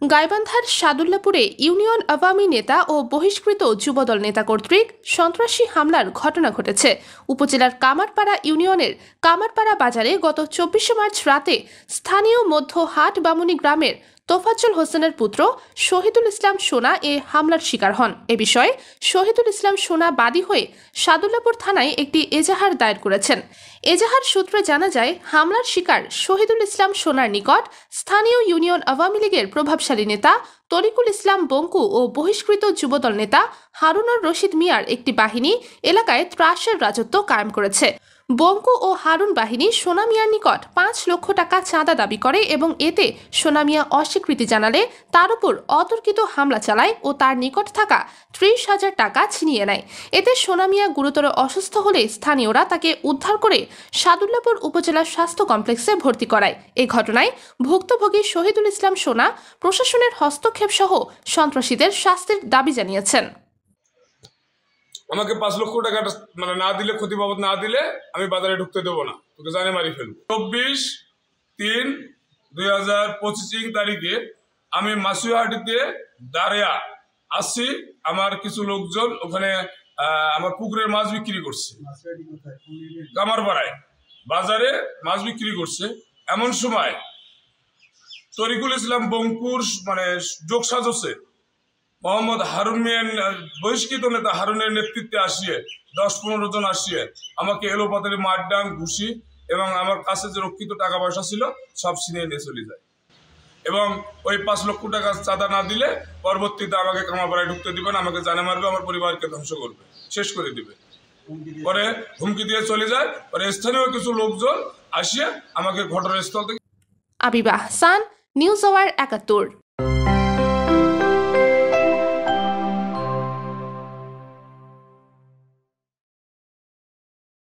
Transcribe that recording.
গাইবান্ধার সাদুল্লাপুরে ইউনিয়ন আওয়ামী নেতা ও বহিষ্কৃত যুবদল নেতা কর্তৃক সন্ত্রাসী হামলার ঘটনা ঘটেছে। উপজেলার কামারপাড়া ইউনিয়নের কামারপাড়া বাজারে গত 24 মার্চ রাতে স্থানীয় মধ্য হাট বামুনি গ্রামের তোফাজ্জল হোসেনের পুত্র শহীদুল ইসলাম সোনা এ হামলার শিকার হন। এ বিষয়ে শহীদুল ইসলাম সোনা বাদী হয়ে সাদুল্লাপুর থানায় একটি এজাহার দায়ের করেছেন। এজাহার সূত্রে জানা যায়, হামলার শিকার শহীদুল ইসলাম সোনার নিকট স্থানীয় ইউনিয়ন আওয়ামী লীগের প্রভাবশালী নেতা তরিকুল ইসলাম বঙ্কু ও বহিষ্কৃত যুবদল নেতা হারুনুর রশিদ মিয়ার একটি বাহিনী এলাকায় ত্রাসের রাজত্ব কায়েম করেছে। বঙ্কু ও হারুন বাহিনী সোনা মিয়ার নিকট 5 লক্ষ টাকা চাঁদা দাবি করে এবং এতে সোনা মিয়া অস্বীকৃতি জানালে তার উপর অতর্কিত হামলা চালায় ও তার নিকট থাকা 30,000 টাকা ছিনিয়ে নেয়। এতে সোনা মিয়া গুরুতর অসুস্থ হলে স্থানীয়রা তাকে উদ্ধার করে সাদুল্লাপুর উপজেলা স্বাস্থ্য কমপ্লেক্সে ভর্তি করায়। এই ঘটনায় ভুক্তভোগী শহীদুল ইসলাম সোনা প্রশাসনের হস্তক্ষেপ সহ সন্ত্রাসীদের শাস্তির দাবি জানিয়েছেন। আমাকে 5 লক্ষ টাকা না দিলে, ক্ষতি বাবদ না দিলে আমি বাজারে ঢুকতে দেবো না, তোকে জানে মারি ফেলবো। 24/3/2025 তারিখে আমি মাসুয়াহাটিতে দাঁড়িয়ে আসছি। আমার কিছু লোকজন ওখানে আমার পুকুরের মাছ বিক্রি করছে, কামারপাড়ায় বাজারে মাছ বিক্রি করছে। এমন সময় তরিকুল ইসলাম বঙ্কুর যোগসাজশে মোহাম্মদ হারুন মিয়ার বহিষ্কৃত নেতা হারুনের নেতৃত্বে আসিয়ে 10-15 জন আসিয়ে আমাকে এলোপাতারি মারডাং ঘুষি এবং আমার কাছে যে রক্ষিত টাকা পয়সা ছিল সব ছিনিয়ে নিয়ে চলে যায় এবং ওই 5 লক্ষ টাকা চাঁদা না দিলে পরবর্তীতে আমাকে কামারপাড়ায় ঢুকতে দিবে না, আমাকে জানে মারবে, আমার পরিবারকে ধ্বংস করবে, শেষ করে দিবে। পরে হুমকি দিয়ে চলে যায়। পরে স্থানীয় কিছু লোকজন আসিয়ে আমাকে ঘটনাস্থল থেকে আবিবা হাসান, নিউজ আওয়ার 71।